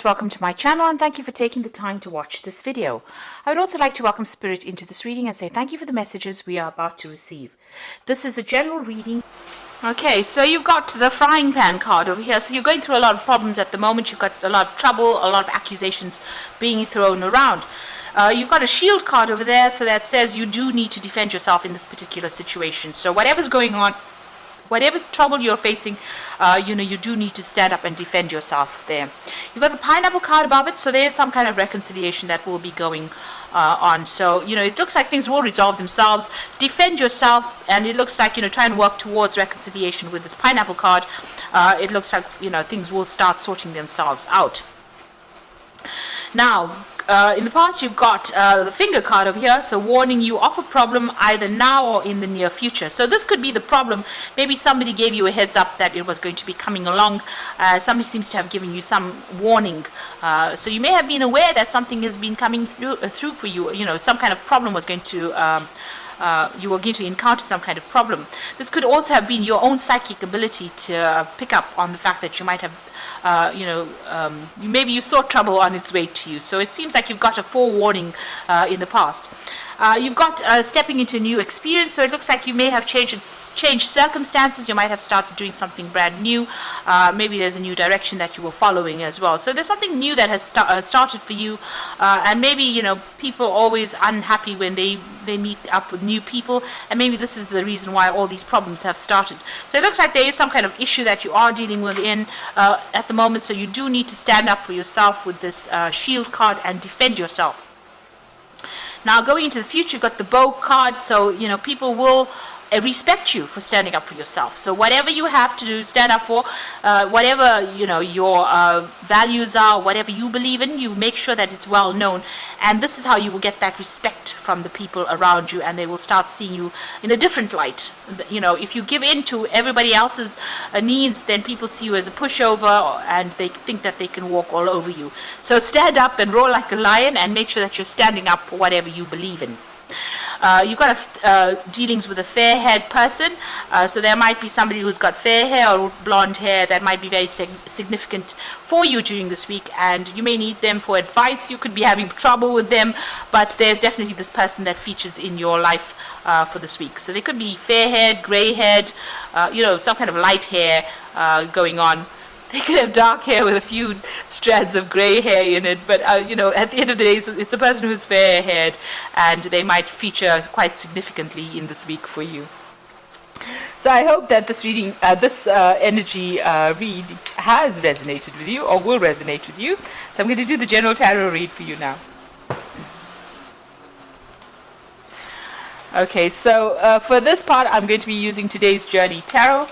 Welcome to my channel and thank you for taking the time to watch this video. I would also like to welcome Spirit into this reading and say thank you for the messages we are about to receive. This is a general reading. Okay, so you've got the frying pan card over here. So you're going through a lot of problems at the moment. You've got a lot of trouble, a lot of accusations being thrown around. You've got a shield card over there, so that says you do need to defend yourself in this particular situation. So whatever's going on, whatever trouble you're facing, you do need to stand up and defend yourself there. You've got the pineapple card above it, so there's some kind of reconciliation that will be going on. So, it looks like things will resolve themselves. Defend yourself, and it looks like, try and work towards reconciliation with this pineapple card. It looks like, things will start sorting themselves out. Now, in the past, you've got the finger card over here, so warning you of a problem either now or in the near future. So this could be the problem. Maybe somebody gave you a heads up that it was going to be coming along. Somebody seems to have given you some warning. So you may have been aware that something has been coming through for you. Some kind of problem was going to you were going to encounter some kind of problem. This could also have been your own psychic ability to pick up on the fact that you might have maybe you saw trouble on its way to you. So it seems like you've got a forewarning in the past. You've got stepping into a new experience, so it looks like you may have changed circumstances. You might have started doing something brand new. Maybe there's a new direction that you were following as well. So there's something new that has started for you, and maybe people are always unhappy when they meet up with new people, and maybe this is the reason why all these problems have started. So it looks like there is some kind of issue that you are dealing with at the moment. So you do need to stand up for yourself with this shield card and defend yourself. Now, going into the future, you've got the bow card, so, people will respect you for standing up for yourself. So whatever you have to do, stand up for, whatever, your values are, whatever you believe in, you make sure that it's well known. And this is how you will get that respect from the people around you, and they will start seeing you in a different light. If you give in to everybody else's needs, then people see you as a pushover, and they think that they can walk all over you. So stand up and roar like a lion, and make sure that you're standing up for whatever you believe in. You've got dealings with a fair-haired person, so there might be somebody who's got fair hair or blonde hair that might be very significant for you during this week, and you may need them for advice. You could be having trouble with them, but there's definitely this person that features in your life for this week. So they could be fair-haired, grey-haired, some kind of light hair going on. They could have dark hair with a few strands of grey hair in it, but at the end of the day, it's a person who's fair-haired, and they might feature quite significantly in this week for you. So I hope that this reading, this energy read has resonated with you, or will resonate with you. So I'm going to do the general tarot read for you now. Okay, so for this part, I'm going to be using today's Journey Tarot.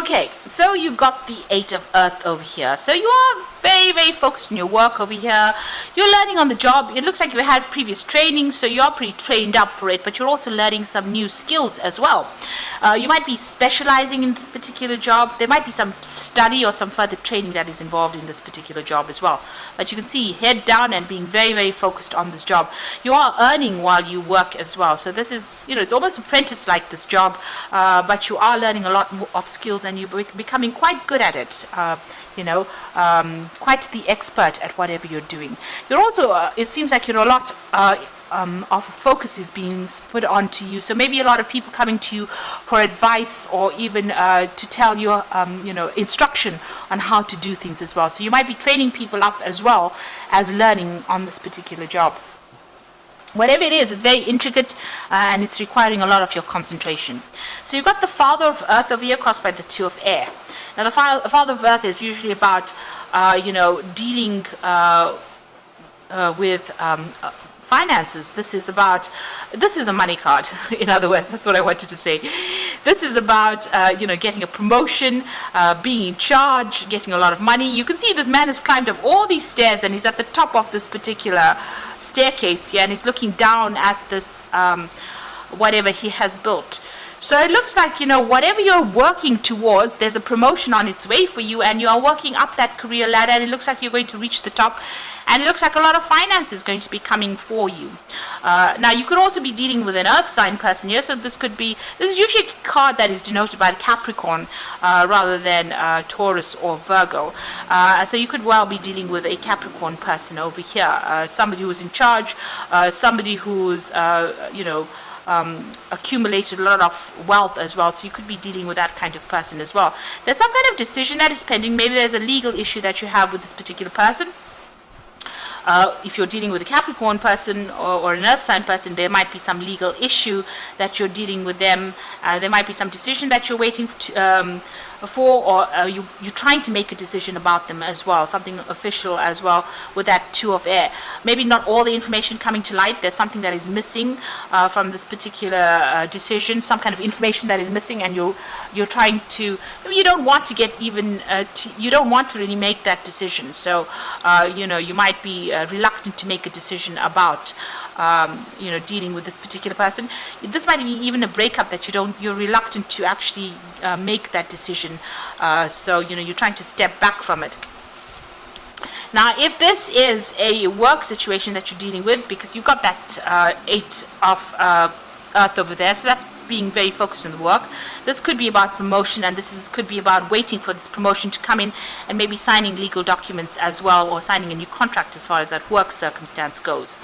Okay, so you've got the Eight of Earth over here. So you are very, very focused on your work over here. You're learning on the job. It looks like you had previous training, so you're pretty trained up for it, but you're also learning some new skills as well. You might be specializing in this particular job. There might be some study or some further training that is involved in this particular job as well. But you can see head down and being very, very focused on this job. You are earning while you work as well. So this is, it's almost apprentice-like, this job, but you are learning a lot of skills, and you're becoming quite good at it, quite the expert at whatever you're doing. You're also, it seems like you're a lot of focus is being put onto you. So maybe a lot of people coming to you for advice, or even to tell you, instruction on how to do things as well. So you might be training people up as well as learning on this particular job. Whatever it is, it's very intricate, and it's requiring a lot of your concentration. So you've got the Father of Earth over here, crossed by the Two of Air. Now the Father of Earth is usually about, dealing with finances. This is a money card. In other words, that's what I wanted to say. This is about, getting a promotion, being in charge, getting a lot of money. You can see this man has climbed up all these stairs and he's at the top of this particular staircase here, and he's looking down at this, whatever he has built. So it looks like, whatever you're working towards, there's a promotion on its way for you, and you are working up that career ladder, and it looks like you're going to reach the top, and it looks like a lot of finance is going to be coming for you. Now, you could also be dealing with an earth sign person here, so this is usually a card that is denoted by Capricorn rather than Taurus or Virgo. So you could well be dealing with a Capricorn person over here, somebody who's in charge, somebody who's, accumulated a lot of wealth as well, so you could be dealing with that kind of person as well. There's some kind of decision that is pending. Maybe there's a legal issue that you have with this particular person. If you're dealing with a Capricorn person or an earth sign person, there might be some legal issue that you're dealing with them. There might be some decision that you're waiting for, or you're trying to make a decision about them as well, something official as well with that Two of Air. Maybe not all the information coming to light. There's something that is missing from this particular decision, some kind of information that is missing, and you're trying to, you don't want to get even, you don't want to really make that decision. So, you might be reluctant to make a decision about dealing with this particular person. This might be even a breakup that you're reluctant to actually make that decision. So you're trying to step back from it. Now, if this is a work situation that you're dealing with, because you've got that 8 of Earth over there, so that's being very focused on the work. This could be about promotion, and could be about waiting for this promotion to come in and maybe signing legal documents as well, or signing a new contract as far as that work circumstance goes.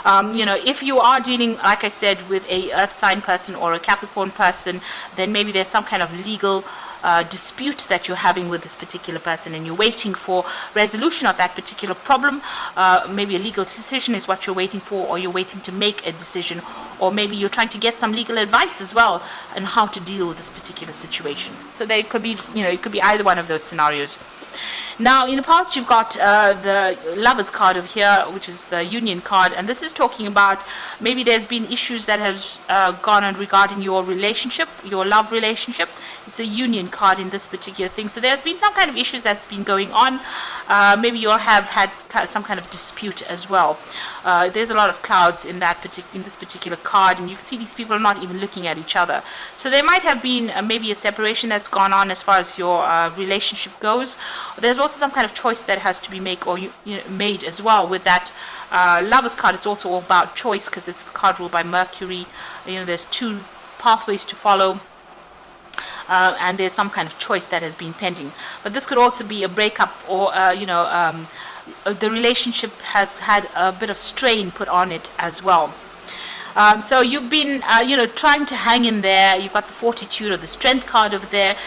If you are dealing, like I said, with a earth sign person or a Capricorn person, then maybe there's some kind of legal dispute that you're having with this particular person, and you're waiting for resolution of that particular problem. Maybe a legal decision is what you're waiting for, or you're waiting to make a decision, or maybe you're trying to get some legal advice as well on how to deal with this particular situation. So there could be, it could be either one of those scenarios. Now, in the past, you've got the Lovers card over here, which is the Union card, and this is talking about maybe there's been issues that have gone on regarding your relationship, your love relationship. It's a Union card in this particular thing. So there's been some kind of issues that's been going on. Maybe you'll have had some kind of dispute as well. There's a lot of clouds in this particular card, and you can see these people are not even looking at each other. So there might have been maybe a separation that's gone on as far as your relationship goes. There's also some kind of choice that has to be made as well with that Lovers card. It's also all about choice, because it's the card ruled by Mercury. There's 2 pathways to follow. And there's some kind of choice that has been pending. But this could also be a breakup, or the relationship has had a bit of strain put on it as well. So you've been, trying to hang in there. You've got the Fortitude or the Strength card over there,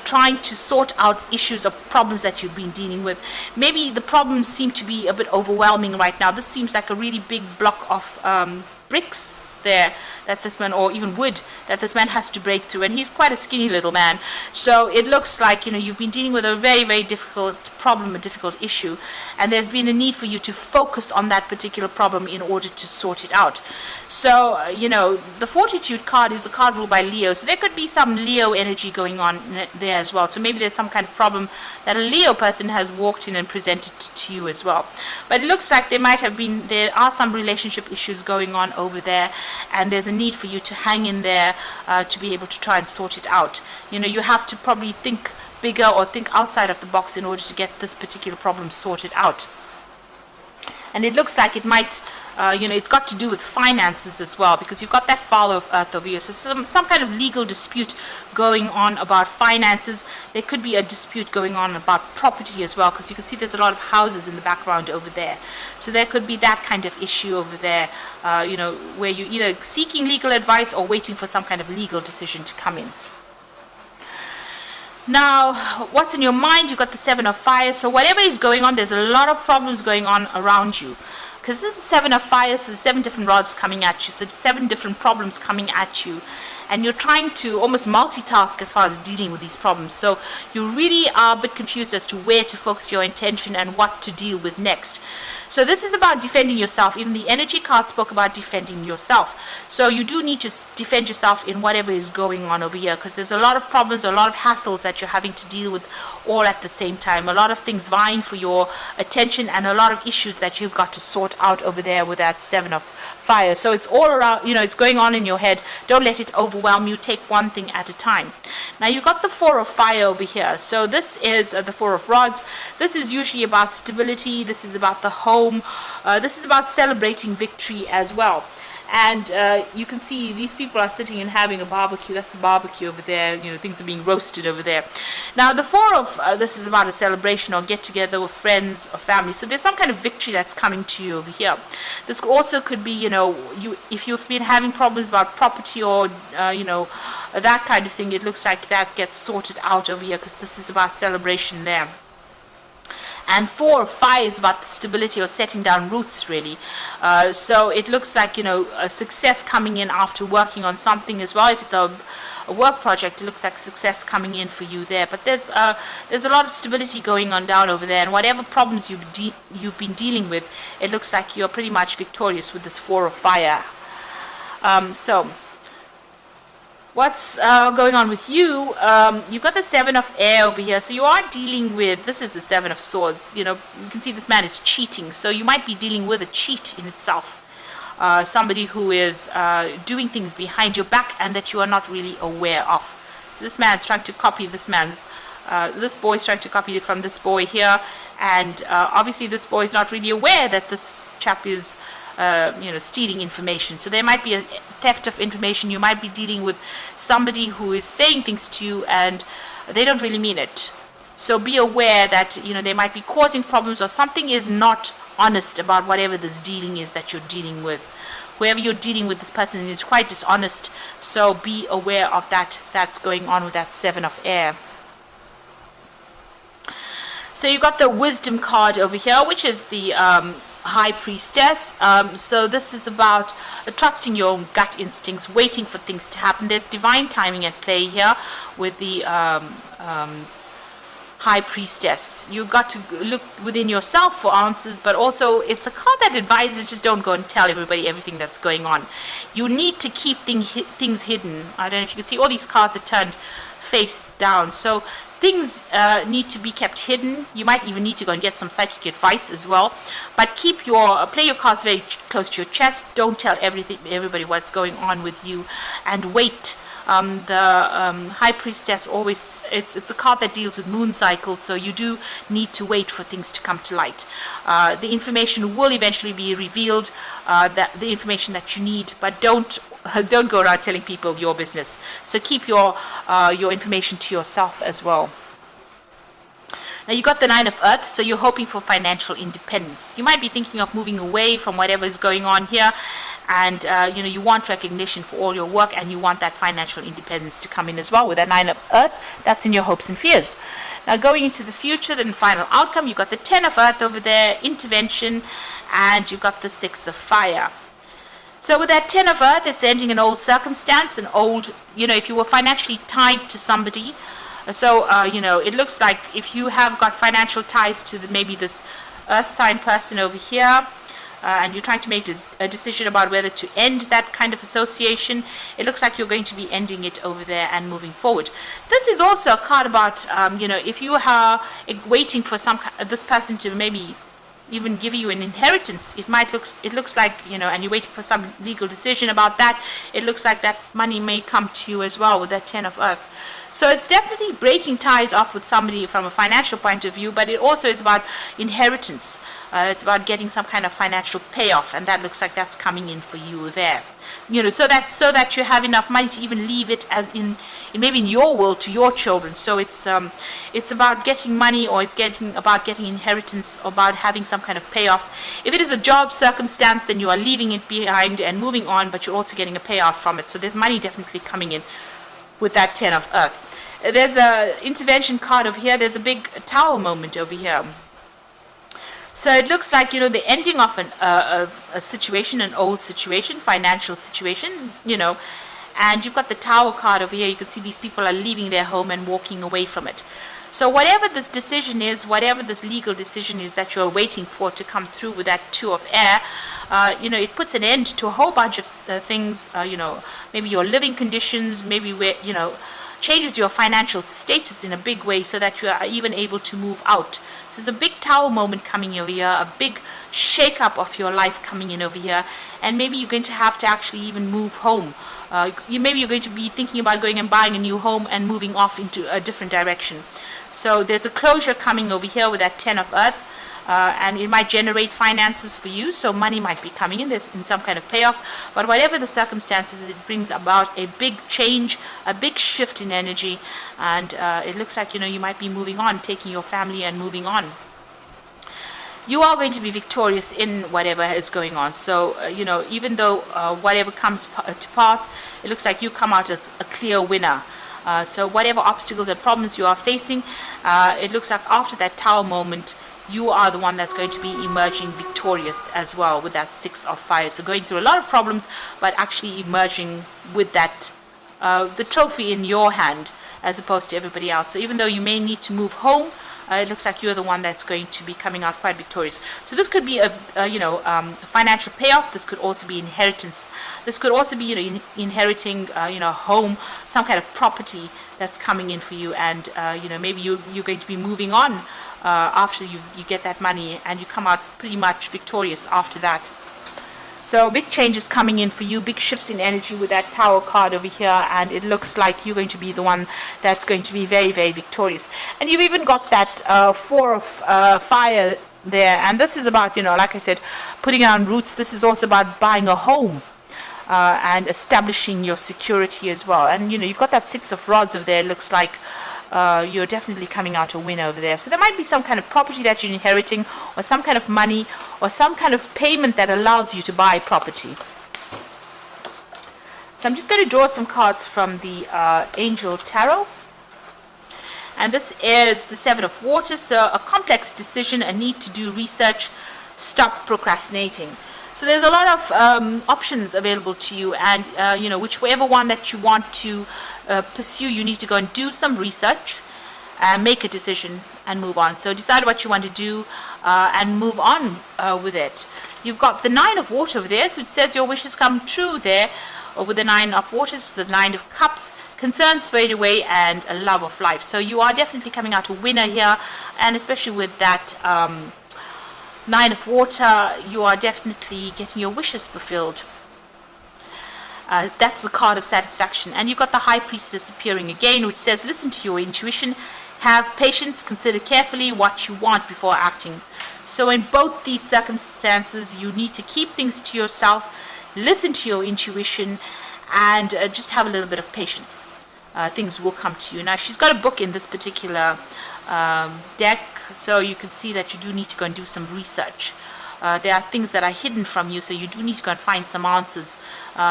trying to sort out issues or problems that you've been dealing with. Maybe the problems seem to be a bit overwhelming right now. This seems like a really big block of bricks there that this man, or even wood, that this man has to break through, and he's quite a skinny little man. So it looks like you've been dealing with a very, very difficult problem, a difficult issue, and there's been a need for you to focus on that particular problem in order to sort it out. So the Fortitude card is a card ruled by Leo, so there could be some Leo energy going on there as well. So maybe there's some kind of problem that a Leo person has walked in and presented to you as well. But it looks like there are some relationship issues going on over there, and there's a need for you to hang in there to be able to try and sort it out. You have to probably think bigger or think outside of the box in order to get this particular problem sorted out. And it looks like it might, it's got to do with finances as well, because you've got that Father of Earth over here. So some kind of legal dispute going on about finances. There could be a dispute going on about property as well, because you can see there's a lot of houses in the background over there. So there could be that kind of issue over there, where you're either seeking legal advice or waiting for some kind of legal decision to come in. Now, what's in your mind? You've got the 7 of Fire. So whatever is going on, there's a lot of problems going on around you. Because this is 7 of Fire, so there's 7 different rods coming at you. So 7 different problems coming at you. and you're trying to almost multitask as far as dealing with these problems. So you really are a bit confused as to where to focus your attention and what to deal with next. So this is about defending yourself. Even the energy card spoke about defending yourself. So you do need to defend yourself in whatever is going on over here, because there's a lot of problems, a lot of hassles that you're having to deal with all at the same time. A lot of things vying for your attention and a lot of issues that you've got to sort out over there with that Seven of Fire. So it's all around, it's going on in your head. Don't let it overwhelm you. Take one thing at a time. Now you've got the Four of Fire over here. So this is the Four of Rods. This is usually about stability. This is about the home. This is about celebrating victory as well. And you can see these people are sitting and having a barbecue. That's a barbecue over there. Things are being roasted over there. Now the Four of this is about a celebration or get together with friends or family. So there's some kind of victory that's coming to you over here. This also could be, if you've been having problems about property or that kind of thing, it looks like that gets sorted out over here, because this is about celebration there. And Four of Fire is about the stability or setting down roots, really. So it looks like, a success coming in after working on something as well. If it's a work project, it looks like success coming in for you there. But there's a lot of stability going on down over there. And whatever problems you've been dealing with, it looks like you're pretty much victorious with this Four of Fire. So what's going on with you? You've got the Seven of Air over here, so you are dealing with, this is the Seven of Swords. You can see this man is cheating, so you might be dealing with a cheat in itself. Somebody who is doing things behind your back and that you are not really aware of. So this man's trying to copy this boy's trying to copy it from this boy here, and obviously this boy is not really aware that this chap is stealing information. So there might be a theft of information. You might be dealing with somebody who is saying things to you and they don't really mean it. So be aware that they might be causing problems, or something is not honest about whatever this dealing is that you're dealing with. Whoever you're dealing with, this person is quite dishonest. So be aware of that. That's going on with that Seven of Air. So you got the Wisdom card over here, which is the High Priestess. So this is about trusting your own gut instincts, waiting for things to happen. There's divine timing at play here with the High Priestess. You've got to look within yourself for answers, but also it's a card that advises just don't go and tell everybody everything that's going on. You need to keep things hidden. I don't know if you can see all these cards are turned face down. So things need to be kept hidden. You might even need to go and get some psychic advice as well. But play your cards very close to your chest. Don't tell everybody what's going on with you, and wait. The High Priestess always, it's a card that deals with moon cycles, so you do need to wait for things to come to light. The information will eventually be revealed, the information that you need, but don't go around telling people your business. So keep your information to yourself as well. Now you got the Nine of Earth, so you're hoping for financial independence. You might be thinking of moving away from whatever is going on here, and you want recognition for all your work, and you want that financial independence to come in as well with that Nine of Earth. That's in your hopes and fears. Now going into the future, then final outcome, you've got the Ten of Earth over there, intervention, and you've got the Six of Fire. So with that Ten of Earth, it's ending an old circumstance, an old, if you were financially tied to somebody. So, it looks like if you have got financial ties to maybe this Earth sign person over here, and you're trying to make a decision about whether to end that kind of association, it looks like you're going to be ending it over there and moving forward. This is also a card about, if you are waiting for this person to maybe even give you an inheritance, it looks like, and you're waiting for some legal decision about that, it looks like that money may come to you as well with that Ten of Earth. So it's definitely breaking ties off with somebody from a financial point of view, but it also is about inheritance. It's about getting some kind of financial payoff, and that looks like that's coming in for you there. So that you have enough money to even leave it as maybe in your will to your children. So it's about getting money, or it's about getting inheritance, or about having some kind of payoff. If it is a job circumstance, then you are leaving it behind and moving on, but you're also getting a payoff from it. So there's money definitely coming in with that Ten of Earth. There's a intervention card over here. There's a big tower moment over here. So it looks like, the ending of a situation, an old situation, financial situation, And you've got the Tower card over here. You can see these people are leaving their home and walking away from it. So whatever this decision is, whatever this legal decision is that you're waiting for to come through with that Two of Air, it puts an end to a whole bunch of things, maybe your living conditions, maybe where, changes your financial status in a big way so that you are even able to move out. So there's a big Tower moment coming over here, a big shake-up of your life coming in over here, and maybe you're going to have to actually even move home. Maybe you're going to be thinking about going and buying a new home and moving off into a different direction. So there's a closure coming over here with that Ten of Earth, and it might generate finances for you, so money might be coming in. There's in some kind of payoff, but whatever the circumstances, it brings about a big change, a big shift in energy, and it looks like you might be moving on, taking your family and moving on. You are going to be victorious in whatever is going on. So, even though whatever comes to pass, it looks like you come out as a clear winner. So whatever obstacles and problems you are facing, it looks like after that Tower moment, you are the one that's going to be emerging victorious as well with that Six of Fire. So going through a lot of problems, but actually emerging with that, the trophy in your hand as opposed to everybody else. So even though you may need to move home, it looks like you're the one that's going to be coming out quite victorious. So this could be a financial payoff. This could also be inheritance. This could also be inheriting home, some kind of property that's coming in for you, and maybe you're going to be moving on after you get that money, and you come out pretty much victorious after that. So big changes coming in for you, big shifts in energy with that Tower card over here, and it looks like you're going to be the one that's going to be very, very victorious. And you've even got that Four of Fire there, and this is about, like I said, putting down roots. This is also about buying a home and establishing your security as well. And you've got that Six of Rods over there. It looks like you're definitely coming out a winner over there. So there might be some kind of property that you're inheriting, or some kind of money, or some kind of payment that allows you to buy property. So I'm just going to draw some cards from the Angel Tarot. And this is the Seven of Water. So a complex decision, a need to do research, stop procrastinating. So there's a lot of options available to you, and whichever one that you want to pursue, you need to go and do some research, make a decision, and move on. So decide what you want to do and move on with it. You've got the Nine of Water over there, so it says your wishes come true there, or with the Nine of Water, it's the Nine of Cups, concerns fade away, and a love of life. So you are definitely coming out a winner here, and especially with that Nine of Water, you are definitely getting your wishes fulfilled. That's the card of satisfaction. And you've got the High Priestess appearing again, which says, listen to your intuition, have patience, consider carefully what you want before acting. So in both these circumstances, you need to keep things to yourself, listen to your intuition, and just have a little bit of patience. Things will come to you. Now, she's got a book in this particular deck, so you can see that you do need to go and do some research. There are things that are hidden from you, so you do need to go and find some answers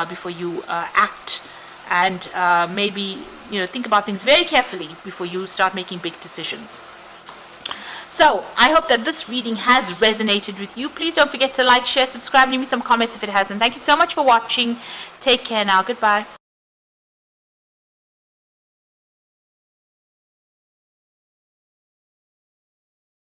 before you act, and maybe think about things very carefully before you start making big decisions. So I hope that this reading has resonated with you. Please don't forget to like, share, subscribe, leave me some comments if it hasn't. Thank you so much for watching. Take care now. Goodbye.